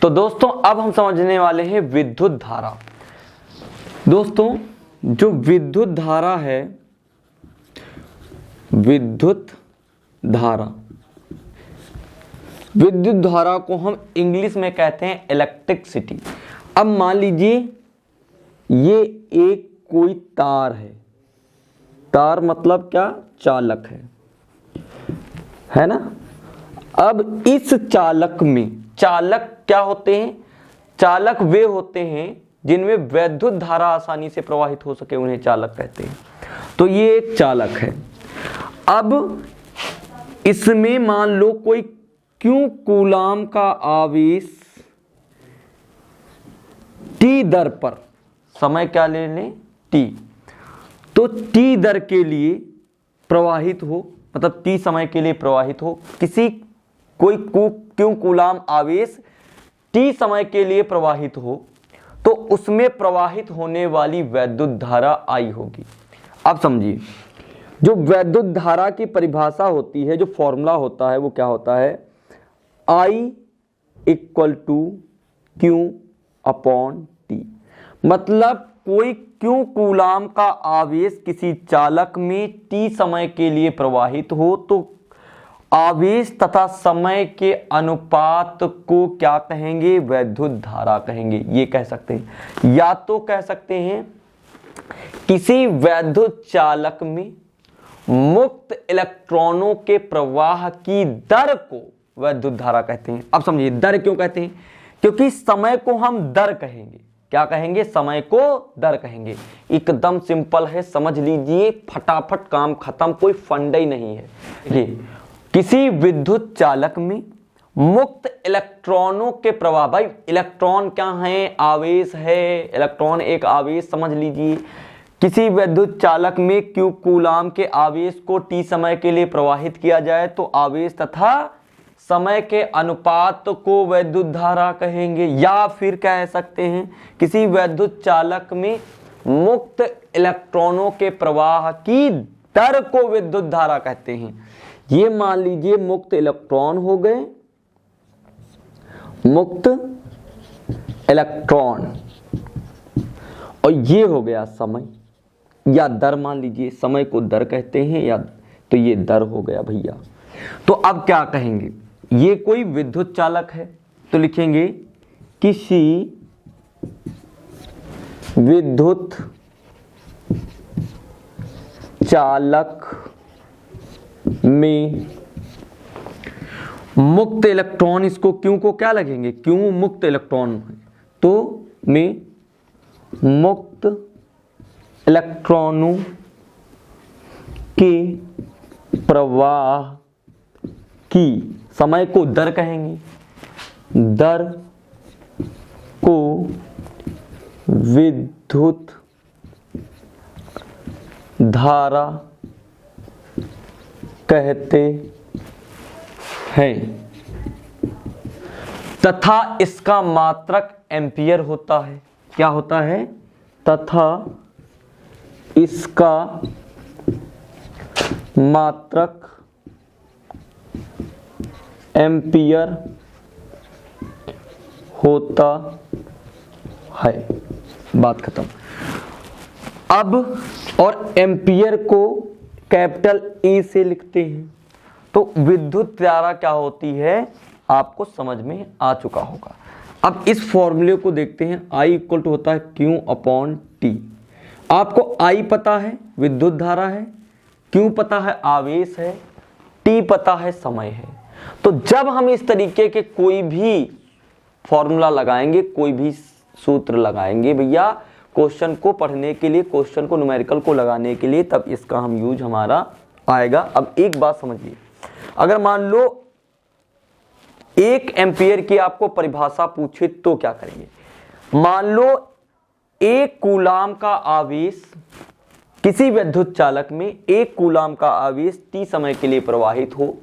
तो दोस्तों अब हम समझने वाले हैं विद्युत धारा। दोस्तों जो विद्युत धारा है, विद्युत धारा को हम इंग्लिश में कहते हैं इलेक्ट्रिसिटी। अब मान लीजिए ये एक कोई तार है, तार मतलब क्या, चालक है ना। अब इस चालक में, चालक क्या होते हैं, चालक वे होते हैं जिनमें विद्युत धारा आसानी से प्रवाहित हो सके, उन्हें चालक कहते हैं। तो ये एक चालक है। अब इसमें मान लो कोई क्यू कूलाम का आवेश टी दर पर, समय क्या ले लें, टी, तो टी दर के लिए प्रवाहित हो, मतलब टी समय के लिए प्रवाहित हो, कोई क्यू कूलाम आवेश टी समय के लिए प्रवाहित हो, तो उसमें प्रवाहित होने वाली विद्युत धारा आई होगी। अब समझिए, जो विद्युत धारा की परिभाषा होती है, जो फॉर्मूला होता है वो क्या होता है, I equal to Q upon T. मतलब कोई क्यू कूलाम का आवेश किसी चालक में टी समय के लिए प्रवाहित हो तो आवेश तथा समय के अनुपात को क्या कहेंगे, विद्युत धारा कहेंगे। ये कह सकते हैं, या तो कह सकते हैं किसी विद्युत चालक में मुक्त इलेक्ट्रॉनों के प्रवाह की दर को विद्युत धारा कहते हैं। अब समझिए दर क्यों कहते हैं, क्योंकि समय को हम दर कहेंगे। क्या कहेंगे, समय को दर कहेंगे। एकदम सिंपल है, समझ लीजिए, फटाफट काम खत्म, कोई फंडा ही नहीं है। ये किसी विद्युत चालक में मुक्त इलेक्ट्रॉनों के प्रवाह, भाई इलेक्ट्रॉन क्या है, आवेश है, इलेक्ट्रॉन एक आवेश समझ लीजिए। किसी विद्युत चालक में क्यू कूलाम के आवेश को टी समय के लिए प्रवाहित किया जाए तो आवेश तथा समय के अनुपात को विद्युत धारा कहेंगे। या फिर कह सकते हैं किसी विद्युत चालक में मुक्त इलेक्ट्रॉनों के प्रवाह की दर को विद्युत धारा कहते हैं। ये मान लीजिए मुक्त इलेक्ट्रॉन हो गए, मुक्त इलेक्ट्रॉन, और ये हो गया समय या दर, मान लीजिए समय को दर कहते हैं, या तो ये दर हो गया भैया। तो अब क्या कहेंगे, ये कोई विद्युत चालक है तो लिखेंगे किसी विद्युत चालक में मुक्त इलेक्ट्रॉन, इसको क्यों को क्या लगेंगे, क्यों मुक्त इलेक्ट्रॉन, तो में मुक्त इलेक्ट्रॉनों के प्रवाह की, समय को दर कहेंगे, दर को विद्युत धारा कहते हैं तथा इसका मात्रक एम्पियर होता है। क्या होता है, तथा इसका मात्रक एम्पियर होता है। बात खत्म। अब और एम्पियर को कैपिटल ए से लिखते हैं। तो विद्युत धारा क्या होती है आपको समझ में आ चुका होगा। अब इस फॉर्मूले को देखते हैं। I इक्वल टू होता है Q अपॉन टी। आपको I पता है विद्युत धारा है, Q पता है आवेश है, T पता है समय है। तो जब हम इस तरीके के कोई भी फॉर्मूला लगाएंगे, कोई भी सूत्र लगाएंगे भैया क्वेश्चन को पढ़ने के लिए, क्वेश्चन को न्यूमेरिकल को लगाने के लिए, तब इसका हम यूज हमारा आएगा। अब एक बात समझिए, अगर मान लो 1 एम्पियर की आपको परिभाषा पूछे तो क्या करेंगे। मान लो 1 कूलाम का आवेश किसी विद्युत चालक में 1 कूलाम का आवेश t समय के लिए प्रवाहित हो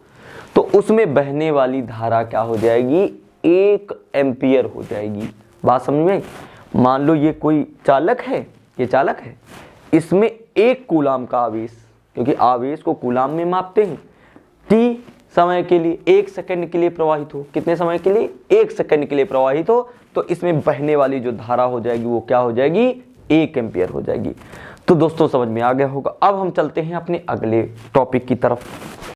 तो उसमें बहने वाली धारा क्या हो जाएगी, 1 एम्पियर हो जाएगी। बात समझ में। मान लो ये कोई चालक है, ये चालक है, इसमें 1 कूलाम का आवेश, क्योंकि आवेश को कूलाम में मापते हैं, t समय के लिए 1 सेकंड के लिए प्रवाहित हो, कितने समय के लिए 1 सेकंड के लिए प्रवाहित हो, तो इसमें बहने वाली जो धारा हो जाएगी वो क्या हो जाएगी 1 एम्पियर हो जाएगी। तो दोस्तों समझ में आ गया होगा। अब हम चलते हैं अपने अगले टॉपिक की तरफ।